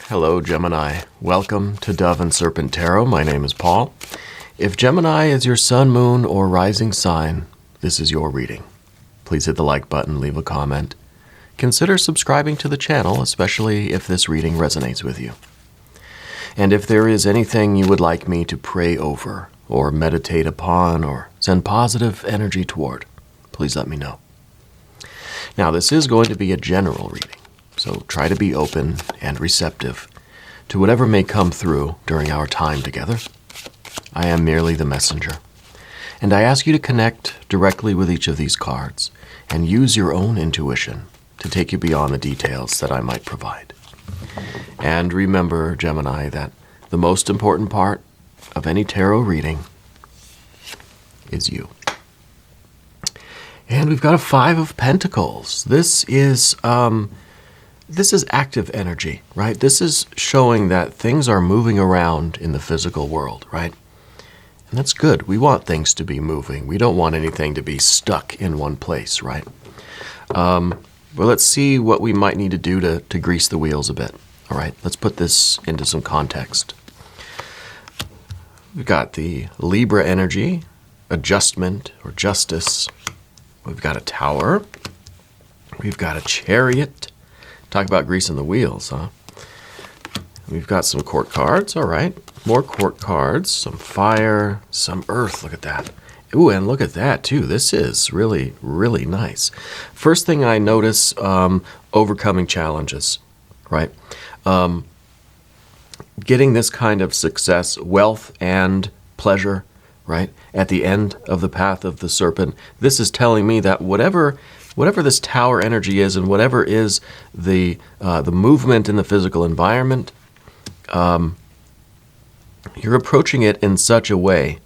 Hello, Gemini. Welcome to Dove and Serpent Tarot. My name is Paul. If Gemini is your sun, moon, or rising sign, this is your reading. Please hit the like button, leave a comment. Consider subscribing to the channel, especially if this reading resonates with you. And if there is anything you would like me to pray over, or meditate upon, or send positive energy toward, please let me know. Now, this is going to be a general reading. So try to be open and receptive to whatever may come through during our time together. I am merely the messenger. And I ask you to connect directly with each of these cards and use your own intuition to take you beyond the details that I might provide. And remember, Gemini, that the most important part of any tarot reading is you. And we've got a Five of Pentacles. This is active energy, right? This is showing that things are moving around in the physical world, right? And that's good. We want things to be moving. We don't want anything to be stuck in one place, right? Well, let's see what we might need to do to grease the wheels a bit. All right, let's put this into some context. We've got the Libra energy, adjustment or justice. We've got a Tower. We've got a Chariot. Talk about greasing the wheels, huh? We've got some court cards, all right. More court cards, some fire, some earth. Look at that. Ooh, and look at that, too. This is really, really nice. First thing I notice, overcoming challenges, right? Getting this kind of success, wealth and pleasure, right? At the end of the path of the serpent, this is telling me that whatever this tower energy is and whatever is the movement in the physical environment, you're approaching it in such a way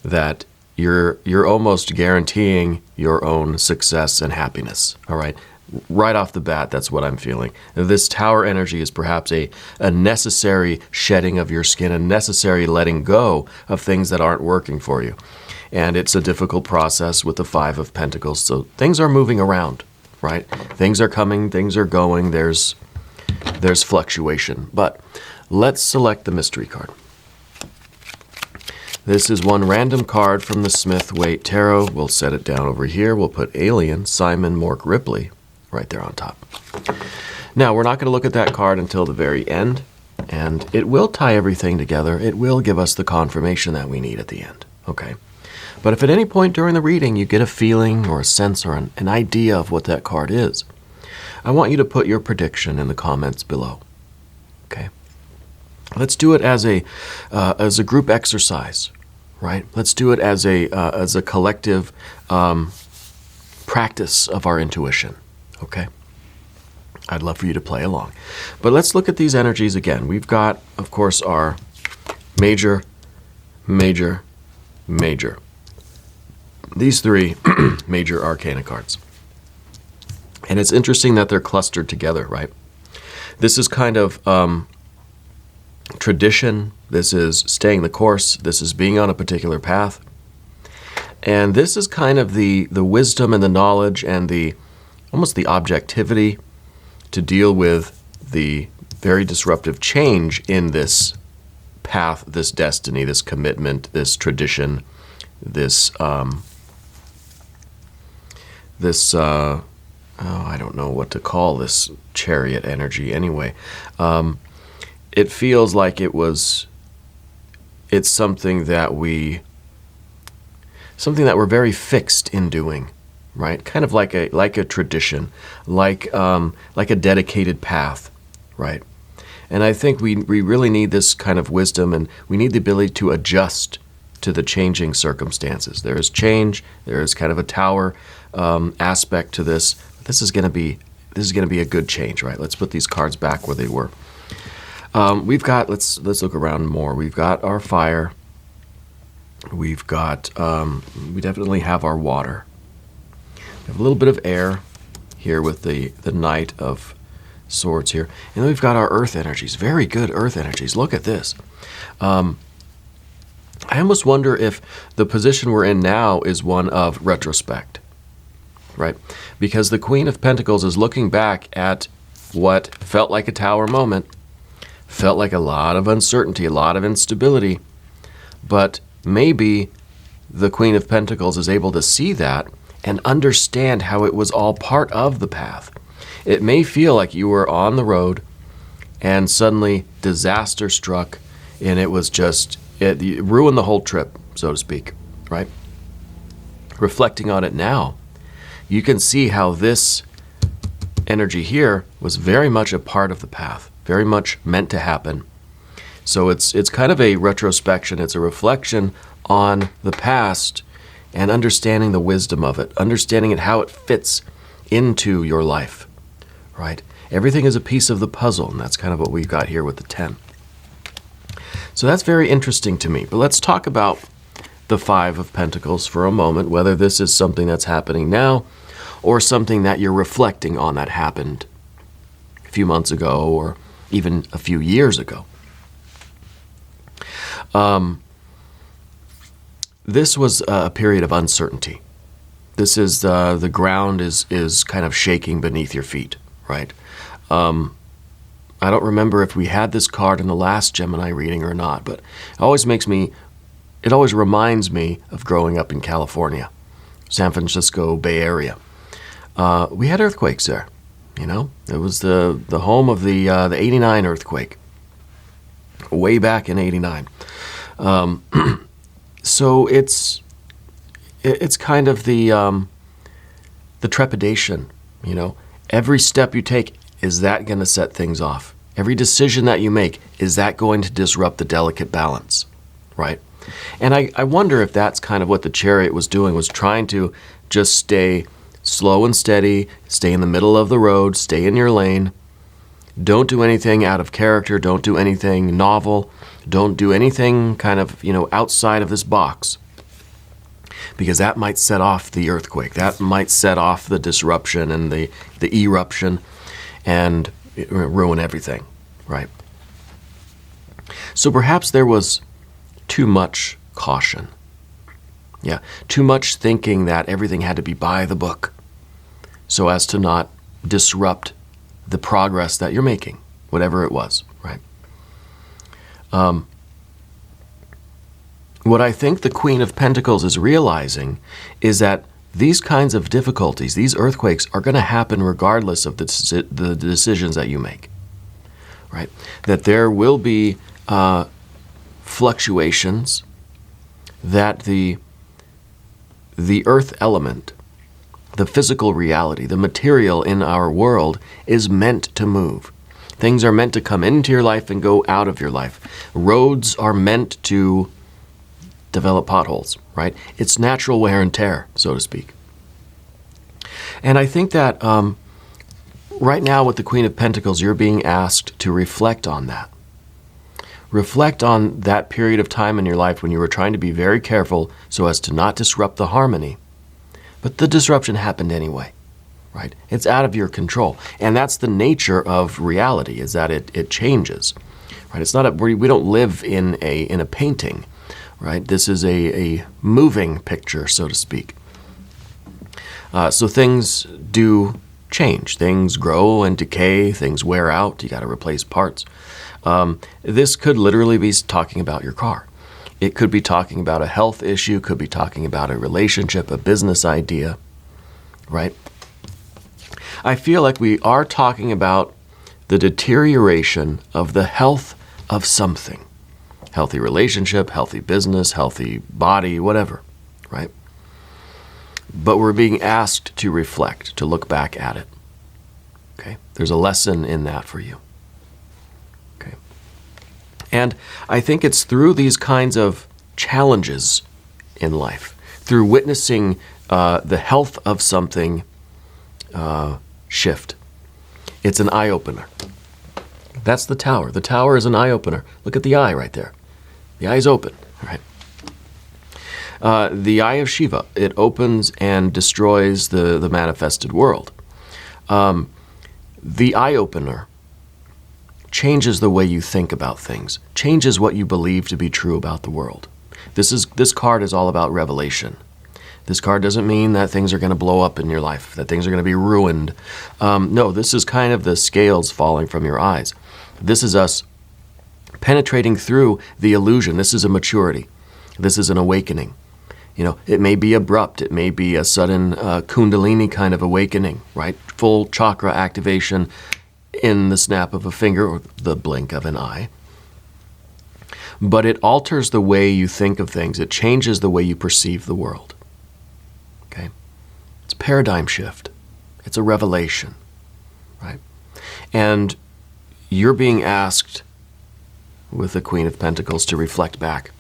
that you're almost guaranteeing your own success and happiness, all right? Right off the bat, that's what I'm feeling. This tower energy is perhaps a necessary shedding of your skin, a necessary letting go of things that aren't working for you. And it's a difficult process with the Five of Pentacles. So things are moving around, right? Things are coming, things are going, there's fluctuation. But let's select the mystery card. This is one random card from the Smith-Waite Tarot. We'll set it down over here. We'll put Alien, Simon Mork Ripley, right there on top. Now, we're not going to look at that card until the very end, and it will tie everything together. It will give us the confirmation that we need at the end, okay? But if at any point during the reading you get a feeling or a sense or an idea of what that card is, I want you to put your prediction in the comments below, okay? Let's do it as a group exercise, right? Let's do it as a collective practice of our intuition, okay? I'd love for you to play along. But let's look at these energies again. We've got, of course, our major, major, major. These three major arcana cards. And it's interesting that they're clustered together, right? This is kind of tradition. This is staying the course. This is being on a particular path. And this is kind of the wisdom and the knowledge and almost the objectivity to deal with the very disruptive change in this path, this destiny, this commitment, this tradition, this I don't know what to call this chariot energy anyway. It feels like it's something that we're very fixed in doing, right? Kind of like a tradition, like a dedicated path, right? And I think we really need this kind of wisdom, and we need the ability to adjust to the changing circumstances. There is change. There is kind of a tower aspect to this. This is going to be a good change, right? Let's put these cards back where they were. We've got let's look around more. We've got our fire. We've got we definitely have our water. We have a little bit of air here with the Knight of Swords here, and then we've got our earth energies. Very good earth energies. Look at this. I almost wonder if the position we're in now is one of retrospect, right? Because the Queen of Pentacles is looking back at what felt like a tower moment Felt like a lot of uncertainty, a lot of instability. But maybe the Queen of Pentacles is able to see that and understand how it was all part of the path. It may feel like you were on the road and suddenly disaster struck, and it was just, it ruined the whole trip, so to speak, right? Reflecting on it now, you can see how this energy here was very much a part of the path, very much meant to happen. So it's kind of a retrospection. It's a reflection on the past and understanding the wisdom of it, understanding it, how it fits into your life, right? Everything is a piece of the puzzle, and that's kind of what we've got here with the 10. So that's very interesting to me. But let's talk about the 5 of Pentacles for a moment, whether this is something that's happening now or something that you're reflecting on that happened a few months ago or even a few years ago. This was a period of uncertainty. This is the ground is kind of shaking beneath your feet, right? I don't remember if we had this card in the last Gemini reading or not, but it always reminds me of growing up in California, San Francisco Bay Area. We had earthquakes there, you know? It was the home of the 89 earthquake, way back in 89. So it's kind of the trepidation, you know? Every step you take, is that going to set things off? Every decision that you make, is that going to disrupt the delicate balance, right? And I wonder if that's kind of what the Chariot was doing, was trying to just stay slow and steady, stay in the middle of the road, stay in your lane. Don't do anything out of character. Don't do anything novel. Don't do anything kind of, you know, outside of this box, because that might set off the earthquake. That might set off the disruption and the eruption and ruin everything, right? So perhaps there was too much caution. Yeah, too much thinking that everything had to be by the book so as to not disrupt the progress that you're making, whatever it was, right? What I think the Queen of Pentacles is realizing is that these kinds of difficulties, these earthquakes, are going to happen regardless of the decisions that you make, right? That there will be fluctuations, that the earth element, the physical reality, the material in our world is meant to move. Things are meant to come into your life and go out of your life. Roads are meant to develop potholes, right? It's natural wear and tear, so to speak. And I think that right now with the Queen of Pentacles, you're being asked to reflect on that. Reflect on that period of time in your life when you were trying to be very careful so as to not disrupt the harmony. But the disruption happened anyway, right? It's out of your control. And that's the nature of reality, is that it changes, right? It's not we don't live in a painting, right? This is a moving picture, so to speak. So things do change. Things grow and decay. Things wear out. You got to replace parts. This could literally be talking about your car. It could be talking about a health issue, could be talking about a relationship, a business idea, right? I feel like we are talking about the deterioration of the health of something. Healthy relationship, healthy business, healthy body, whatever, right? But we're being asked to reflect, to look back at it, okay? There's a lesson in that for you. And I think it's through these kinds of challenges in life, through witnessing the health of something shift. It's an eye-opener. That's the tower. The tower is an eye-opener. Look at the eye right there. The eye is open, right? The eye of Shiva, it opens and destroys the manifested world. The eye-opener changes the way you think about things, changes what you believe to be true about the world. This card is all about revelation. This card doesn't mean that things are going to blow up in your life, that things are going to be ruined. No, this is kind of the scales falling from your eyes. This is us penetrating through the illusion. This is a maturity. This is an awakening. It may be abrupt. It may be a sudden kundalini kind of awakening, right? Full chakra activation in the snap of a finger or the blink of an eye. But it alters the way you think of things. It changes the way you perceive the world. Okay? It's a paradigm shift. It's a revelation, right? And you're being asked with the Queen of Pentacles to reflect back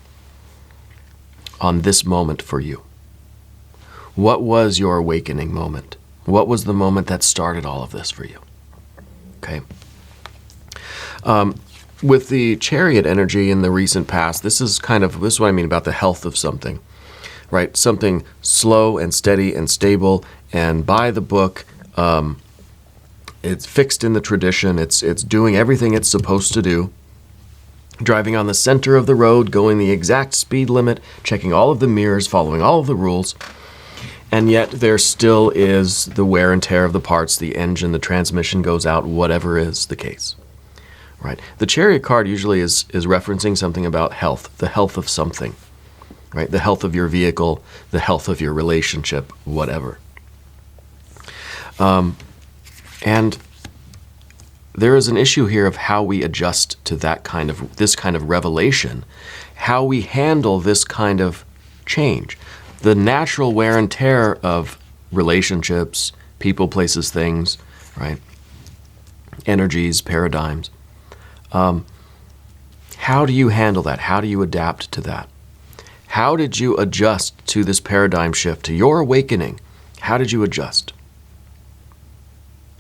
on this moment for you. What was your awakening moment? What was the moment that started all of this for you? Okay. With the Chariot energy in the recent past, this is what I mean about the health of something, right? Something slow and steady and stable and by the book. It's fixed in the tradition. It's doing everything it's supposed to do. Driving on the center of the road, going the exact speed limit, checking all of the mirrors, following all of the rules. And yet there still is the wear and tear of the parts, the engine, the transmission goes out, whatever is the case. Right? The Chariot card usually is referencing something about health, the health of something. Right? The health of your vehicle, the health of your relationship, whatever. And there is an issue here of how we adjust to this kind of revelation, how we handle this kind of change. The natural wear and tear of relationships, people, places, things, right? Energies, paradigms. How do you handle that? How do you adapt to that? How did you adjust to this paradigm shift, to your awakening? How did you adjust?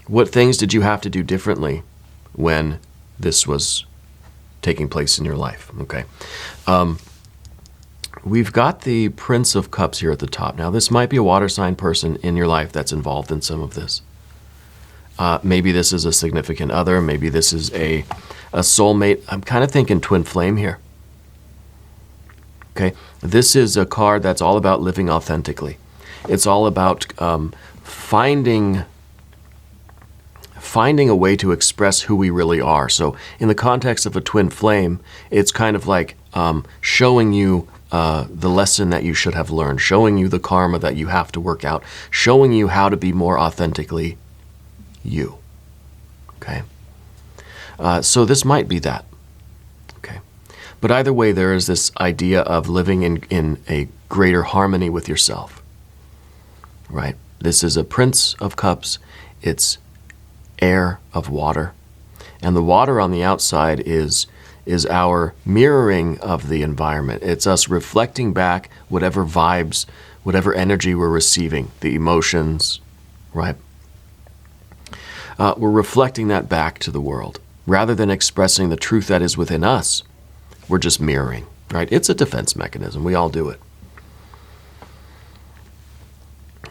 What things did you have to do differently when this was taking place in your life? Okay. We've got the Prince of Cups here at the top. Now, this might be a water sign person in your life that's involved in some of this. Maybe this is a significant other. Maybe this is a soulmate. I'm kind of thinking twin flame here. Okay. This is a card that's all about living authentically. It's all about finding a way to express who we really are. So in the context of a twin flame, it's kind of like showing you the lesson that you should have learned, showing you the karma that you have to work out, showing you how to be more authentically you. Okay? So this might be that. Okay? But either way, there is this idea of living in a greater harmony with yourself. Right? This is a Prince of Cups. It's air of water. And the water on the outside is our mirroring of the environment. It's us reflecting back whatever vibes, whatever energy we're receiving, the emotions, right? We're reflecting that back to the world. Rather than expressing the truth that is within us, we're just mirroring, right? It's a defense mechanism. We all do it.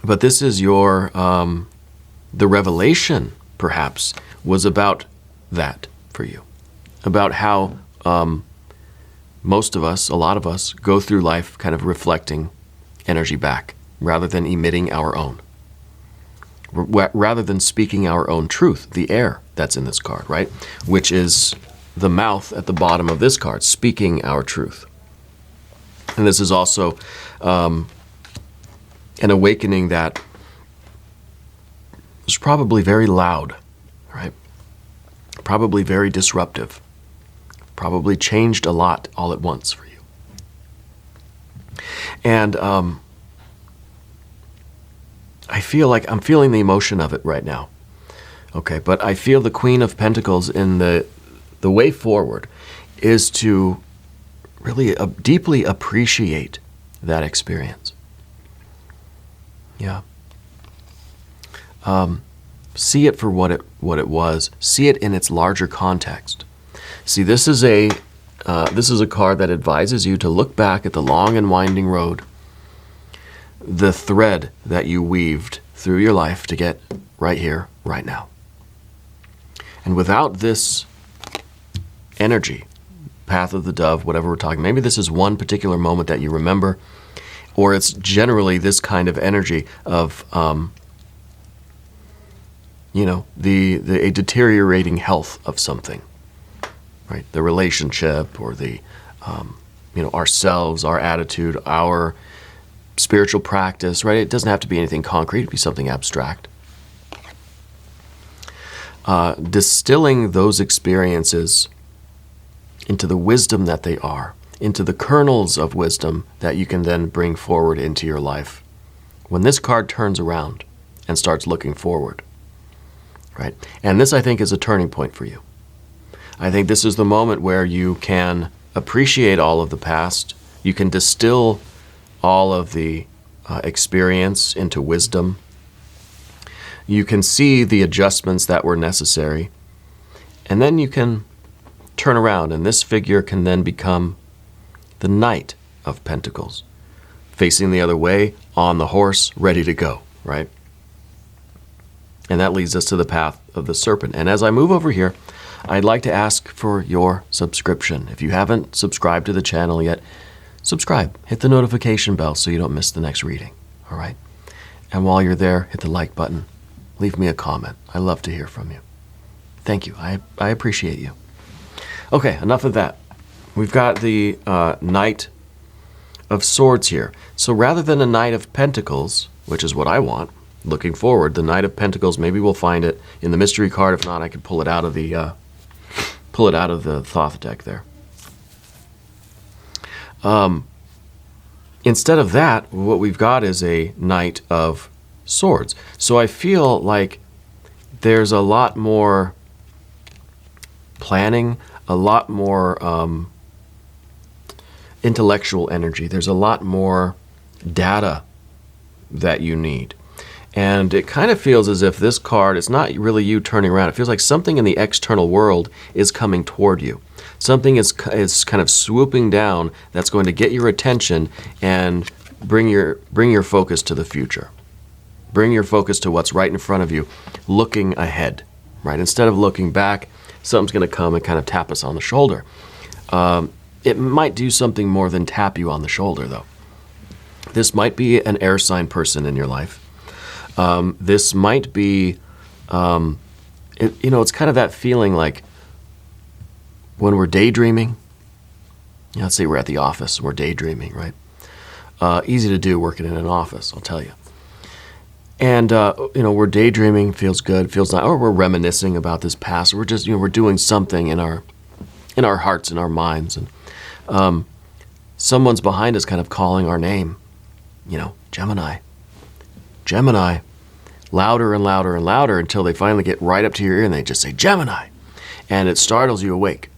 But this is your, the revelation, perhaps, was about that for you. About how most of us, a lot of us, go through life kind of reflecting energy back rather than emitting our own. Rather than speaking our own truth, the air that's in this card, right? Which is the mouth at the bottom of this card, speaking our truth. And this is also an awakening that was probably very loud, right? Probably very disruptive. Probably changed a lot all at once for you. And I feel like I'm feeling the emotion of it right now. Okay, but I feel the Queen of Pentacles in the way forward is to really deeply appreciate that experience. Yeah. See it for what it was. See it in its larger context. See, this is a card that advises you to look back at the long and winding road, the thread that you weaved through your life to get right here, right now. And without this energy, path of the dove, whatever we're talking, maybe this is one particular moment that you remember, or it's generally this kind of energy of, a deteriorating health of something. right? The relationship or the, ourselves, our attitude, our spiritual practice, right? It doesn't have to be anything concrete. It could be something abstract. Distilling those experiences into the wisdom that they are, into the kernels of wisdom that you can then bring forward into your life. When this card turns around and starts looking forward, right? And this, I think, is a turning point for you. I think this is the moment where you can appreciate all of the past. You can distill all of the experience into wisdom. You can see the adjustments that were necessary. And then you can turn around, and this figure can then become the Knight of Pentacles, facing the other way, on the horse, ready to go, right? And that leads us to the path of the Serpent. And as I move over here, I'd like to ask for your subscription. If you haven't subscribed to the channel yet, subscribe. Hit the notification bell so you don't miss the next reading, all right? And while you're there, hit the like button. Leave me a comment. I love to hear from you. Thank you. I appreciate you. Okay, enough of that. We've got the Knight of Swords here. So rather than a Knight of Pentacles, which is what I want, looking forward, the Knight of Pentacles, maybe we'll find it in the mystery card. If not, I can pull it out of the Thoth deck there. Instead of that, what we've got is a Knight of Swords. So I feel like there's a lot more planning, a lot more intellectual energy. There's a lot more data that you need. And it kind of feels as if this card, it's not really you turning around. It feels like something in the external world is coming toward you. Something is kind of swooping down that's going to get your attention and bring your focus to the future. Bring your focus to what's right in front of you, looking ahead, right? Instead of looking back, something's going to come and kind of tap us on the shoulder. It might do something more than tap you on the shoulder, though. This might be an air sign person in your life. This might be, it's kind of that feeling like when we're daydreaming. Let's say we're at the office, we're daydreaming, right? Easy to do working in an office, I'll tell you. And, we're daydreaming, feels good, feels nice, or we're reminiscing about this past. We're just, we're doing something in our hearts, in our minds. And someone's behind us kind of calling our name, Gemini. Gemini. Louder and louder and louder until they finally get right up to your ear and they just say, Gemini. And it startles you awake,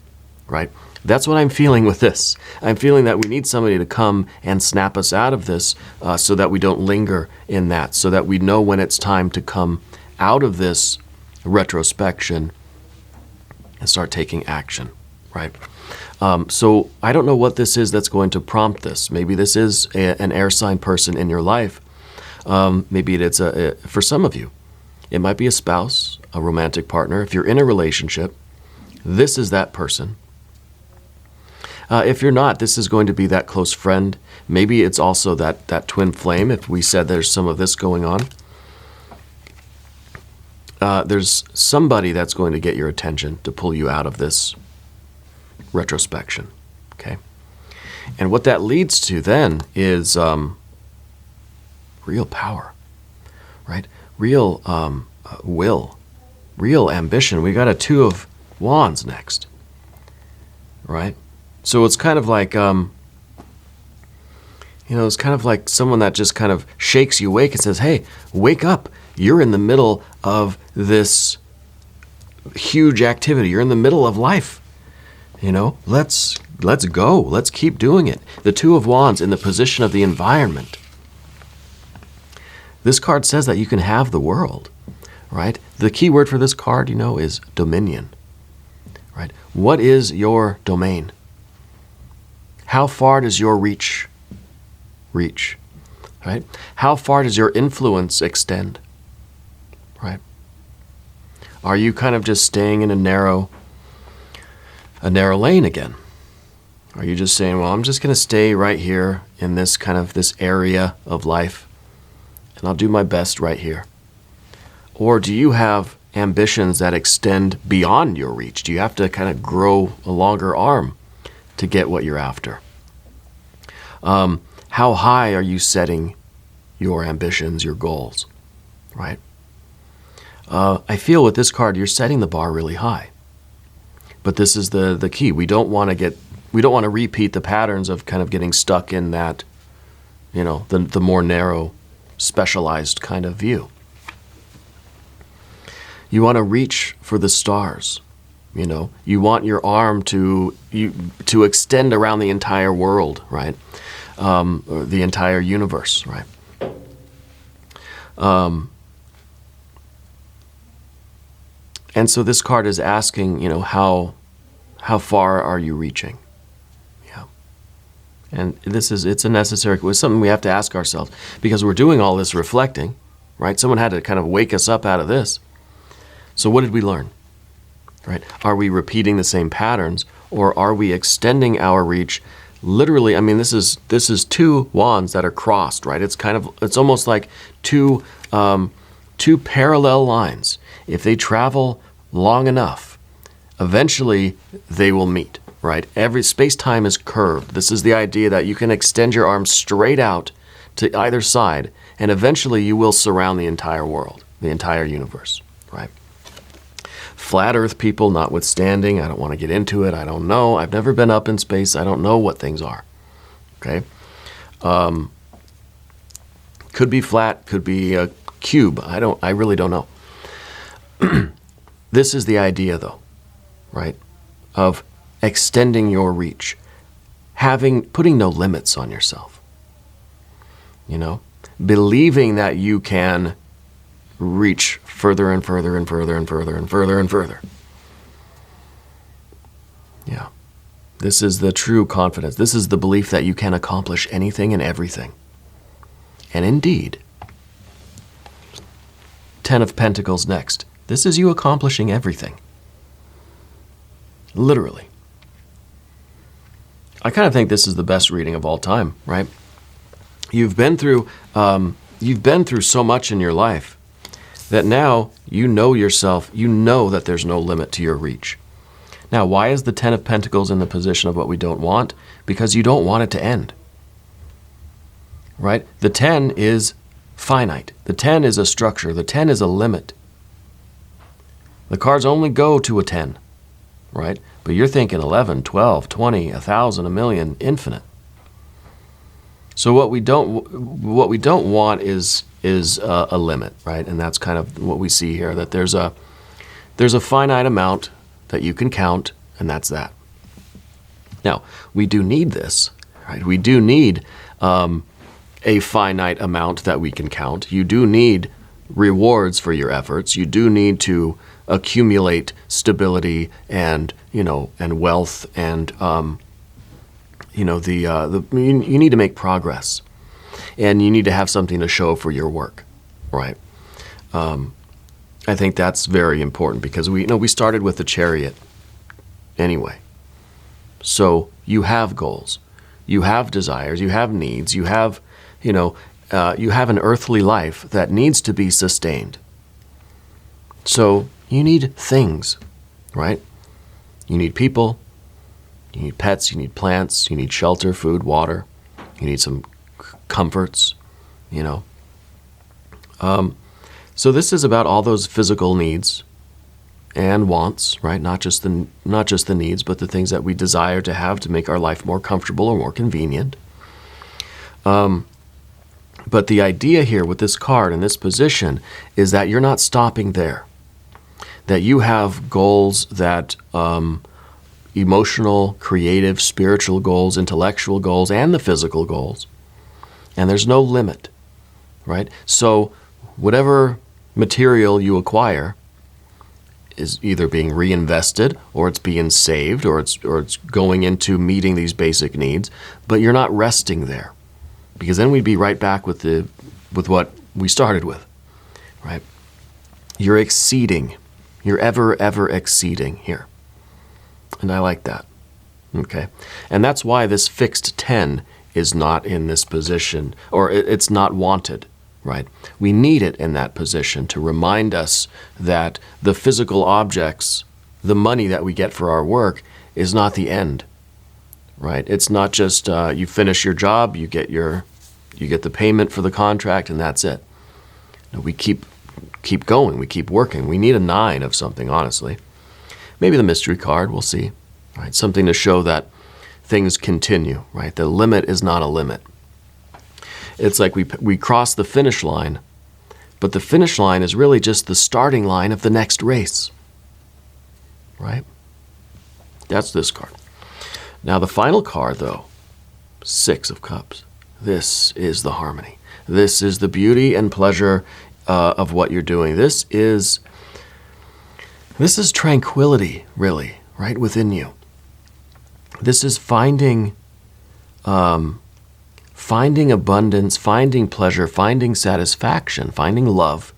right? That's what I'm feeling with this. I'm feeling that we need somebody to come and snap us out of this so that we don't linger in that, so that we know when it's time to come out of this retrospection and start taking action, right? So I don't know what this is that's going to prompt this. Maybe this is an air sign person in your life. Maybe it's for some of you, it might be a spouse, a romantic partner. If you're in a relationship, this is that person. If you're not, this is going to be that close friend. Maybe it's also that twin flame, if we said there's some of this going on. There's somebody that's going to get your attention to pull you out of this retrospection, okay? And what that leads to then is real power, right? Real will, real ambition. We got a Two of Wands next, right? So it's kind of like, it's kind of like someone that just kind of shakes you awake and says, hey, wake up. You're in the middle of this huge activity. You're in the middle of life. Let's go. Let's keep doing it. The Two of Wands in the position of the environment. This card says that you can have the world, right? The key word for this card, is dominion, right? What is your domain? How far does your reach, right? How far does your influence extend, right? Are you kind of just staying in a narrow lane again? Are you just saying, well, I'm just going to stay right here in this area of life, and I'll do my best right here? Or do you have ambitions that extend beyond your reach? Do you have to kind of grow a longer arm to get what you're after? How high are you setting your ambitions, your goals, right? I feel with this card, you're setting the bar really high. But this is the key. We don't want to repeat the patterns of kind of getting stuck in that, the more narrow, specialized kind of view. You want to reach for the stars. You want your arm to extend around the entire world, right? Or the entire universe, right? And so this card is asking, how far are you reaching? Yeah. And it's a necessary, it's something we have to ask ourselves, because we're doing all this reflecting, right? Someone had to kind of wake us up out of this. So what did we learn, right? Are we repeating the same patterns, or are we extending our reach? Literally, I mean, this is two wands that are crossed, right? It's almost like two parallel lines. If they travel long enough, eventually they will meet, right? Every space-time is curved. This is the idea that you can extend your arms straight out to either side, and eventually you will surround the entire world, the entire universe, right? Flat Earth people notwithstanding, I don't want to get into it. I don't know. I've never been up in space. I don't know what things are, okay? Could be flat, could be a cube. I really don't know. This is the idea, though, right, of extending your reach, putting no limits on yourself, believing that you can reach further and further and further and further and further and further. Yeah. This is the true confidence. This is the belief that you can accomplish anything and everything. And indeed, 10 of Pentacles next. This is you accomplishing everything. Literally. I kind of think this is the best reading of all time, right? You've been through so much in your life that now you know yourself, you know that there's no limit to your reach. Now, why is the 10 of Pentacles in the position of what we don't want? Because you don't want it to end, right? The 10 is finite. The 10 is a structure. The 10 is a limit. The cards only go to a 10, right? But you're thinking 11, 12, 20, 1,000, a million, infinite. So what we don't want is a limit, right? And that's kind of what we see here, that there's a finite amount that you can count, and that's that. Now, we do need this, right? We do need a finite amount that we can count. You do need rewards for your efforts. You do need to accumulate stability and wealth and you need to make progress, and you need to have something to show for your work, right? I think that's very important, because we started with the Chariot anyway. So you have goals, you have desires, you have needs, you have an earthly life that needs to be sustained. So you need things, right? You need people, you need pets, you need plants, you need shelter, food, water, you need some comforts, So this is about all those physical needs and wants, right? Not just the needs, but the things that we desire to have to make our life more comfortable or more convenient. But the idea here with this card and this position is that you're not stopping there. That you have goals that emotional, creative, spiritual goals, intellectual goals, and the physical goals. And there's no limit, right? So whatever material you acquire is either being reinvested, or it's being saved, or it's going into meeting these basic needs, but you're not resting there. Because then we'd be right back with what we started with, right? You're exceeding. You're ever exceeding here. And I like that. Okay. And that's why this fixed 10 is not in this position, or it's not wanted, right? We need it in that position to remind us that the physical objects, the money that we get for our work, is not the end, right? It's not just you finish your job, you get the payment for the contract, and that's it. No, we keep going, we keep working. We need a 9 of something, honestly. Maybe the mystery card, we'll see, right? Something to show that things continue, right? The limit is not a limit. It's like we cross the finish line, but the finish line is really just the starting line of the next race, right? That's this card. Now the final card, though, 6 of Cups. This is the harmony. This is the beauty and pleasure of what you're doing. This is tranquility, really, right within you. This is finding abundance, finding pleasure, finding satisfaction, finding love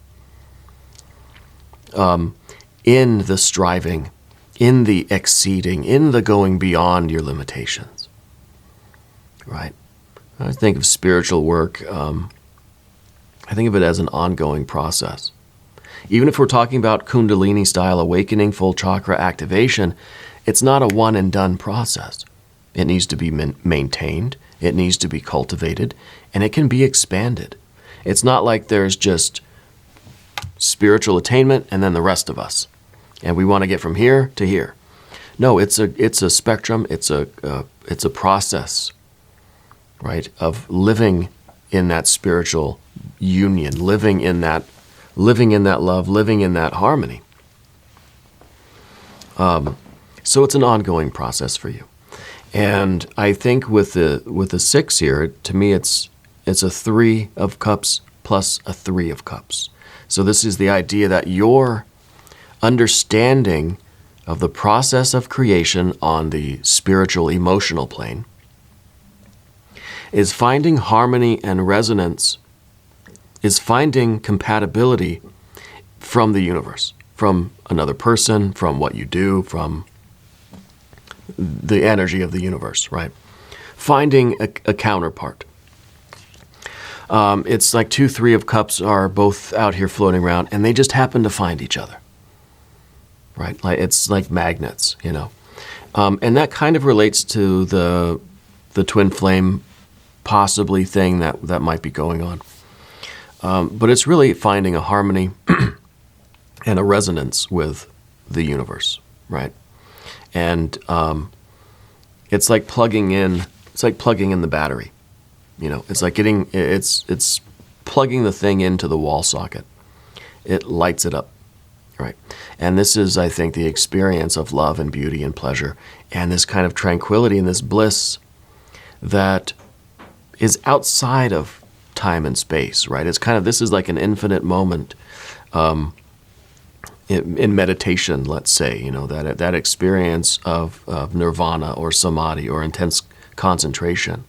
in the striving, in the exceeding, in the going beyond your limitations, right? I think of spiritual work, I think of it as an ongoing process. Even if we're talking about Kundalini-style awakening, full chakra activation, it's not a one-and-done process. It needs to be maintained, it needs to be cultivated, and it can be expanded. It's not like there's just spiritual attainment and then the rest of us, and we want to get from here to here. No, it's a spectrum, it's a process, right, of living in that spiritual union, living in that love, living in that harmony. So it's an ongoing process for you. And I think with the 6 here, to me it's a 3 of Cups plus a 3 of Cups. So this is the idea that your understanding of the process of creation on the spiritual emotional plane is finding harmony and resonance, is finding compatibility from the universe, from another person, from what you do, from the energy of the universe, right? Finding a counterpart. It's like 2, 3 of Cups are both out here floating around, and they just happen to find each other, right? Like it's like magnets, you know. And that kind of relates to the twin flame possibly thing that might be going on. But it's really finding a harmony and a resonance with the universe, right? And it's like plugging in the battery. You know, it's like it's plugging the thing into the wall socket. It lights it up, right? And this is, I think, the experience of love and beauty and pleasure and this kind of tranquility and this bliss that is outside of time and space, right? It's kind of, this is like an infinite moment in meditation, let's say, you know, that experience of nirvana or samadhi or intense concentration.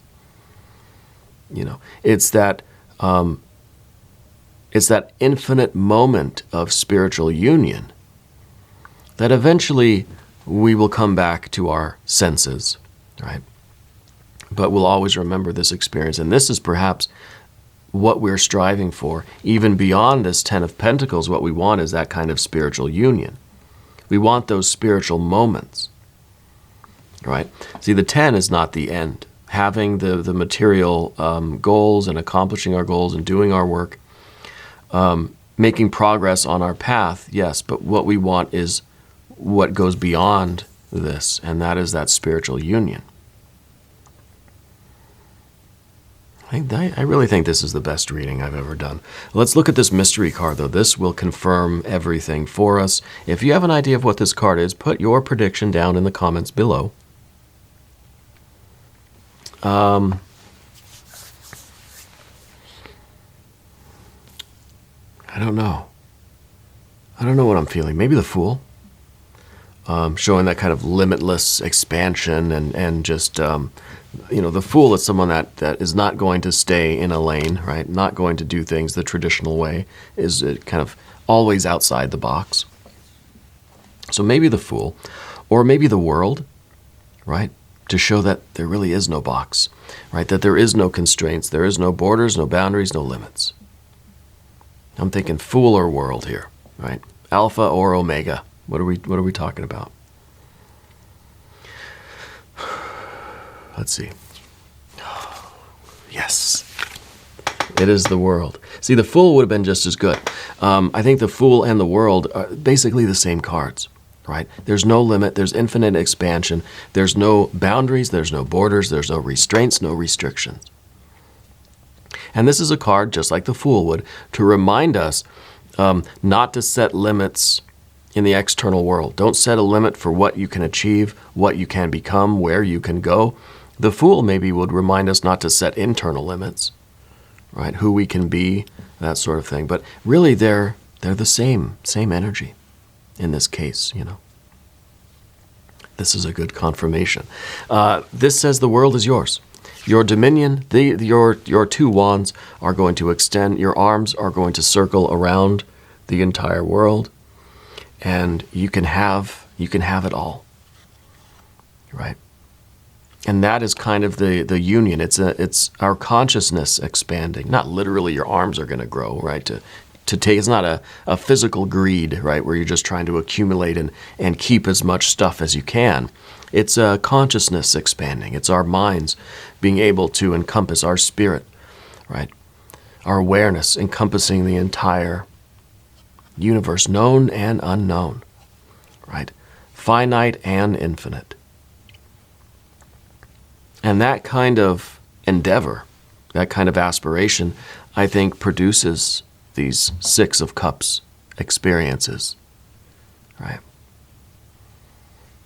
You know, it's that infinite moment of spiritual union that eventually we will come back to our senses, right? But we'll always remember this experience. And this is perhaps what we're striving for. Even beyond this 10 of Pentacles, what we want is that kind of spiritual union. We want those spiritual moments, right? See, the 10 is not the end. Having the material goals and accomplishing our goals and doing our work, making progress on our path, yes, but what we want is what goes beyond this, and that is that spiritual union. I really think this is the best reading I've ever done. Let's look at this mystery card, though. This will confirm everything for us. If you have an idea of what this card is, put your prediction down in the comments below. I don't know. I don't know what I'm feeling. Maybe the Fool. Showing that kind of limitless expansion and just, you know, the Fool is someone that is not going to stay in a lane, right? Not going to do things the traditional way, is kind of always outside the box. So maybe the Fool, or maybe the World, right? To show that there really is no box, right? That there is no constraints, there is no borders, no boundaries, no limits. I'm thinking Fool or World here, right? Alpha or Omega. What are we talking about? Let's see. Yes. It is the World. See, the Fool would have been just as good. I think the Fool and the World are basically the same cards, right? There's no limit. There's infinite expansion. There's no boundaries. There's no borders. There's no restraints, no restrictions. And this is a card, just like the Fool would, to remind us not to set limits in the external world. Don't set a limit for what you can achieve, what you can become, where you can go. The Fool maybe would remind us not to set internal limits, right? Who we can be, that sort of thing. But really, they're the same energy in this case, you know. This is a good confirmation. This says the world is yours. Your dominion, your two wands are going to extend, your arms are going to circle around the entire world, and you can have it all, right? And that is kind of the union. It's our consciousness expanding. Not literally your arms are going to grow, right? To take, it's not a physical greed, right, where you're just trying to accumulate and keep as much stuff as you can. It's a consciousness expanding. It's our minds being able to encompass our spirit, right? Our awareness encompassing the entire universe, known and unknown, right? Finite and infinite. And that kind of endeavor, that kind of aspiration, I think produces these Six of Cups experiences, right?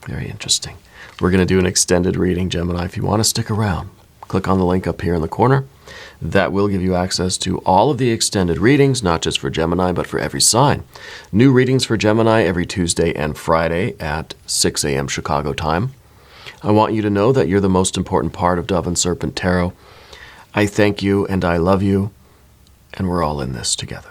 Very interesting. We're going to do an extended reading, Gemini. If you want to stick around, click on the link up here in the corner. That will give you access to all of the extended readings, not just for Gemini, but for every sign. New readings for Gemini every Tuesday and Friday at 6 a.m. Chicago time. I want you to know that you're the most important part of Dove and Serpent Tarot. I thank you and I love you, and we're all in this together.